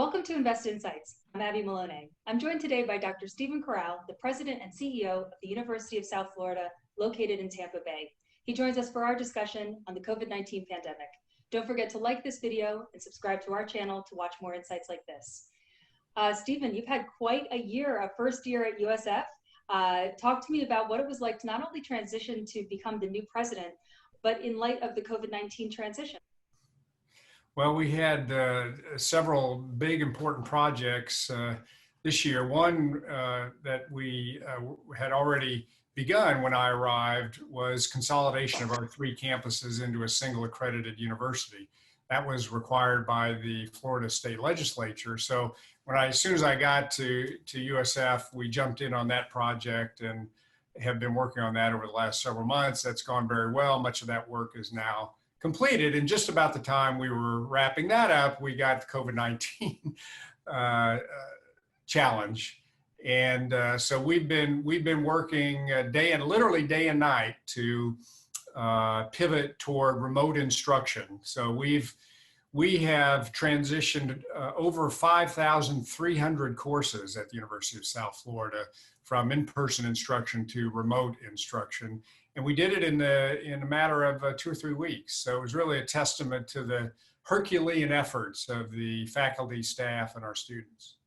Welcome to Invest Insights. I'm Abby Melone. I'm joined today by Dr. Stephen Currall, the President and CEO of the University of South Florida, located in Tampa Bay. He joins us for our discussion on the COVID-19 pandemic. Don't forget to like this video and subscribe to our channel to watch more insights like this. Stephen, you've had quite a year, a first year at USF. Talk to me about what it was like to not only transition to become the new president, but in light of the COVID-19 transition. Well, we had several big important projects this year. One that we had already begun when I arrived was consolidation of our three campuses into a single accredited university. That was required by the Florida State Legislature. So as soon as I got to USF, we jumped in on that project and have been working on that over the last several months. That's gone very well. Much of that work is now completed, and just about the time we were wrapping that up, we got the COVID-19 challenge, and so we've been working literally day and night to pivot toward remote instruction. So we have transitioned over 5,300 courses at the University of South Florida from in-person instruction to remote instruction. And we did it in a matter of 2 or 3 weeks. So it was really a testament to the Herculean efforts of the faculty, staff, and our students.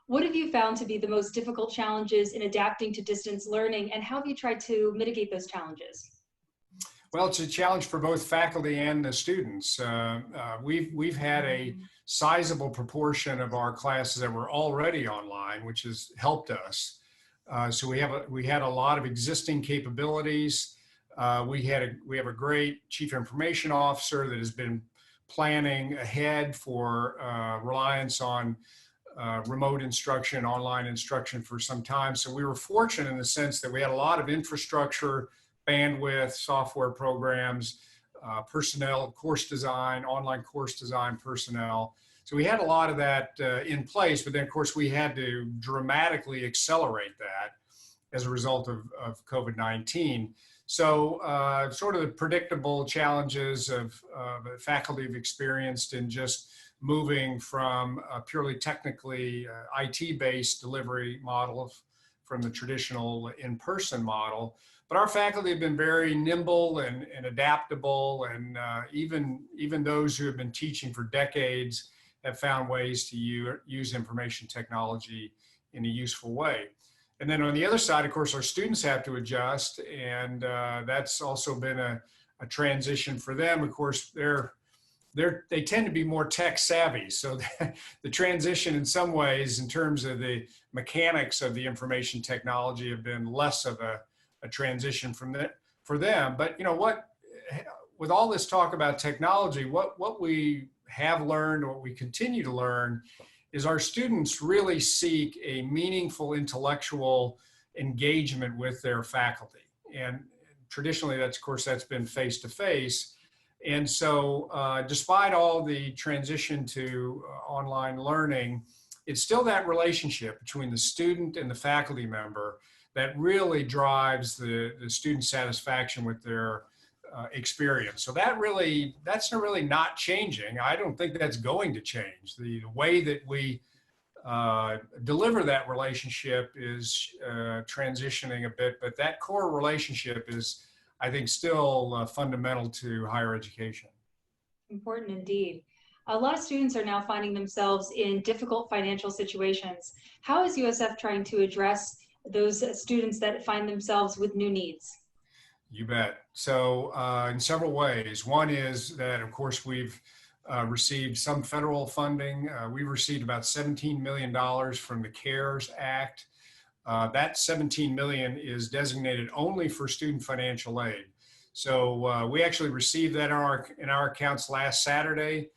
What have you found to be the most difficult challenges in adapting to distance learning, and how have you tried to mitigate those challenges? Well, it's a challenge for both faculty and the students. We've had a sizable proportion of our classes that were already online, which has helped us. So we had a lot of existing capabilities. We have a great chief information officer that has been planning ahead for reliance on remote instruction, online instruction for some time. So we were fortunate in the sense that we had a lot of infrastructure, bandwidth, software programs, personnel, course design, online course design personnel. So we had a lot of that in place, but then of course we had to dramatically accelerate that as a result of COVID-19. So sort of the predictable challenges of faculty have experienced in just moving from a purely technically IT-based delivery model from the traditional in-person model. But our faculty have been very nimble and adaptable, and even those who have been teaching for decades have found ways to use information technology in a useful way. And then on the other side, of course, our students have to adjust, and that's also been a transition for them. Of course, they tend to be more tech savvy, so the transition in some ways in terms of the mechanics of the information technology have been less of a transition for them. But you know what, with all this talk about technology, what we have learned, what we continue to learn, is our students really seek a meaningful intellectual engagement with their faculty. And traditionally, that's been face-to-face. And so despite all the transition to online learning, it's still that relationship between the student and the faculty member that really drives the student satisfaction with their experience. So that's really not changing. I don't think that's going to change. The way that we deliver that relationship is transitioning a bit, but that core relationship is, I think, still fundamental to higher education. Important indeed. A lot of students are now finding themselves in difficult financial situations. How is USF trying to address those students that find themselves with new needs? You bet. So in several ways. One is that, of course, we've received some federal funding. We've received about $17 million from the CARES Act. That $17 million is designated only for student financial aid. So we actually received that in our accounts last Saturday,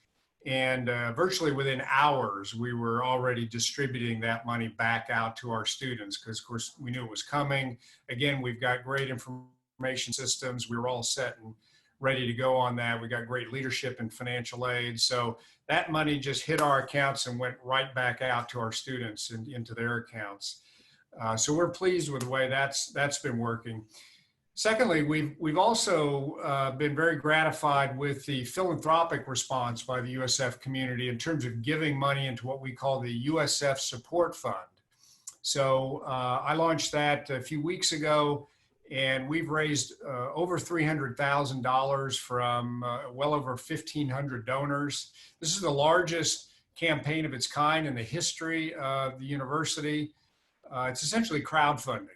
and virtually within hours, we were already distributing that money back out to our students because, of course, we knew it was coming. Again, we've got great information systems. We were all set and ready to go on that. We got great leadership in financial aid. So that money just hit our accounts and went right back out to our students and into their accounts. So we're pleased with the way that's been working. Secondly, we've also been very gratified with the philanthropic response by the USF community in terms of giving money into what we call the USF Support Fund. So I launched that a few weeks ago, and we've raised over $300,000 from well over 1,500 donors. This is the largest campaign of its kind in the history of the university. It's essentially crowdfunding.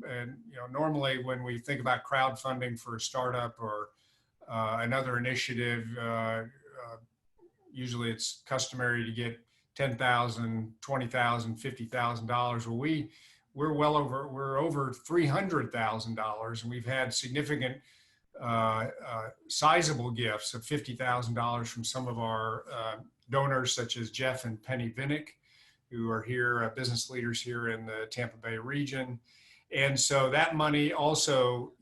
And normally when we think about crowdfunding for a startup or another initiative, usually it's customary to get $10,000, $20,000, $50,000. Well, we're over $300,000, and we've had significant, sizable gifts of $50,000 from some of our donors, such as Jeff and Penny Vinnick, who are here, business leaders here in the Tampa Bay region. And so that money also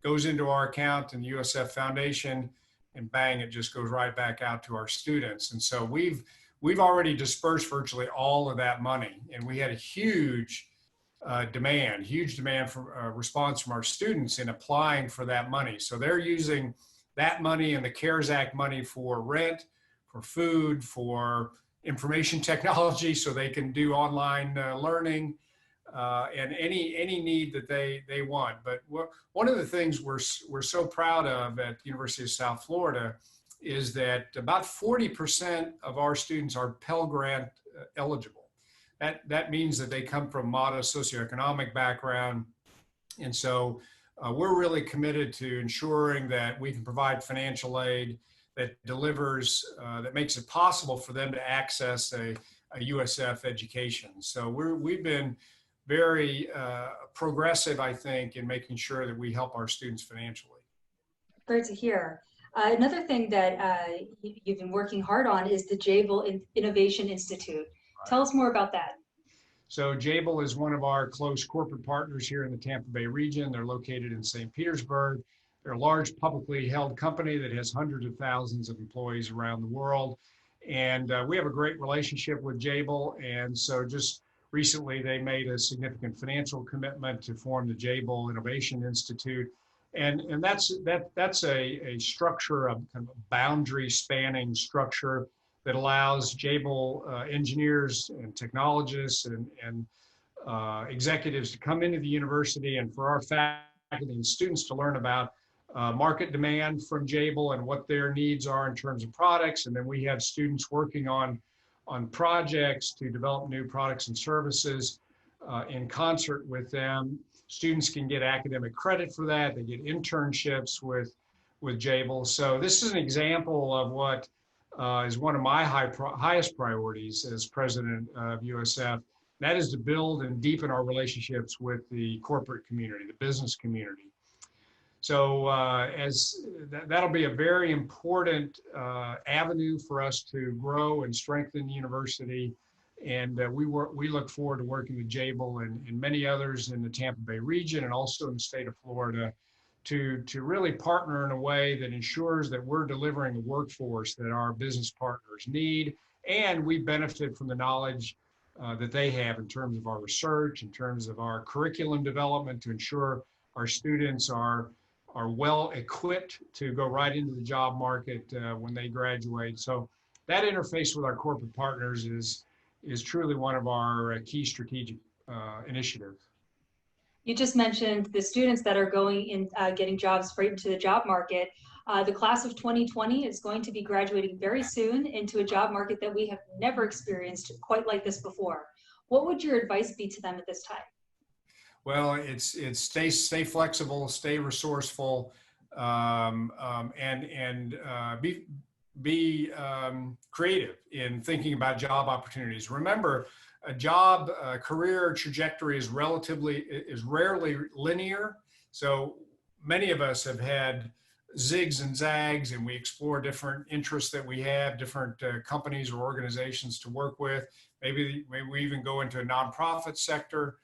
goes into our account in the USF Foundation, and bang, it just goes right back out to our students. And so we've already dispersed virtually all of that money, and we had a huge demand for response from our students in applying for that money. So they're using that money and the CARES Act money for rent, for food, for information technology, so they can do online learning. And any need that they want. But one of the things we're so proud of at the University of South Florida is that about 40% of our students are Pell Grant eligible. That means that they come from modest socioeconomic background. And so we're really committed to ensuring that we can provide financial aid that delivers, that makes it possible for them to access a USF education. So we've been very progressive, I think, in making sure that we help our students financially. Great to hear. Another thing that you've been working hard on is the Jabil Innovation Institute. Tell us more about that. So Jabil is one of our close corporate partners here in the Tampa Bay region. They're located in St. Petersburg. They're a large publicly held company that has hundreds of thousands of employees around the world. And we have a great relationship with Jabil. And so just recently, they made a significant financial commitment to form the Jabil Innovation Institute, and that's a structure, of kind of a boundary spanning structure that allows Jabil engineers and technologists and executives to come into the university, and for our faculty and students to learn about market demand from Jabil and what their needs are in terms of products. And then we have students working on projects to develop new products and services in concert with them. Students can get academic credit for that. They get internships with Jabil. So this is an example of what is one of my highest priorities as president of USF. That is to build and deepen our relationships with the corporate community, the business community. So that'll be a very important avenue for us to grow and strengthen the university. And we look forward to working with Jabil and many others in the Tampa Bay region and also in the state of Florida to really partner in a way that ensures that we're delivering the workforce that our business partners need. And we benefit from the knowledge that they have in terms of our research, in terms of our curriculum development, to ensure our students are well equipped to go right into the job market when they graduate. So that interface with our corporate partners is truly one of our key strategic initiatives. You just mentioned the students that are going in, getting jobs straight into the job market. The class of 2020 is going to be graduating very soon into a job market that we have never experienced quite like this before. What would your advice be to them at this time? Well, it's stay flexible, stay resourceful, and be creative in thinking about job opportunities. Remember, a job career trajectory is rarely linear. So many of us have had zigs and zags, and we explore different interests that we have, different companies or organizations to work with. Maybe we even go into a nonprofit sector.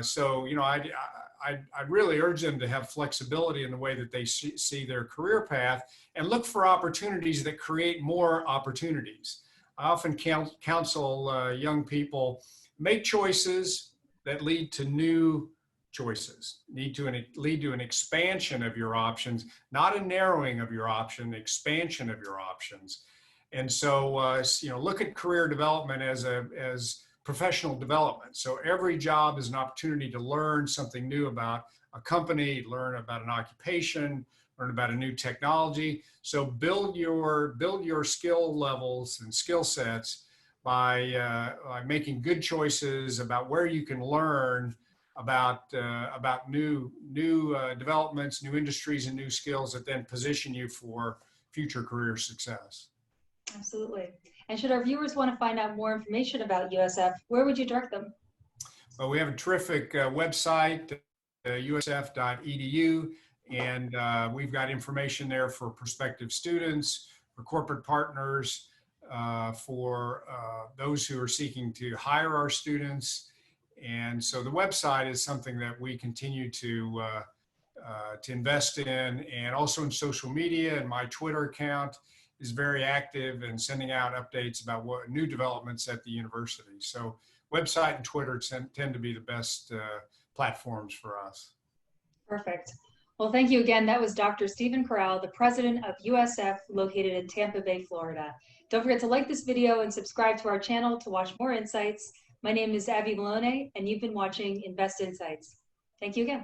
So, I'd really urge them to have flexibility in the way that they see their career path and look for opportunities that create more opportunities. I often counsel young people, make choices that lead to new choices, need to lead to an expansion of your options, not a narrowing of your option, expansion of your options. And so, look at career development as professional development. So every job is an opportunity to learn something new about a company, learn about an occupation, learn about a new technology. So build your skill levels and skill sets by making good choices about where you can learn about new developments, new industries, and new skills that then position you for future career success. Absolutely. And should our viewers want to find out more information about USF, where would you direct them? Well, we have a terrific website, usf.edu, and we've got information there for prospective students, for corporate partners, for those who are seeking to hire our students. And so the website is something that we continue to invest in, and also in social media. And my Twitter account is very active in sending out updates about what new developments at the university. So website and Twitter tend to be the best platforms for us. Perfect. Well, thank you again. That was Dr. Stephen Currall, the president of USF, located in Tampa Bay, Florida. Don't forget to like this video and subscribe to our channel to watch more insights. My name is Abby Melone, and you've been watching Invest Insights. Thank you again.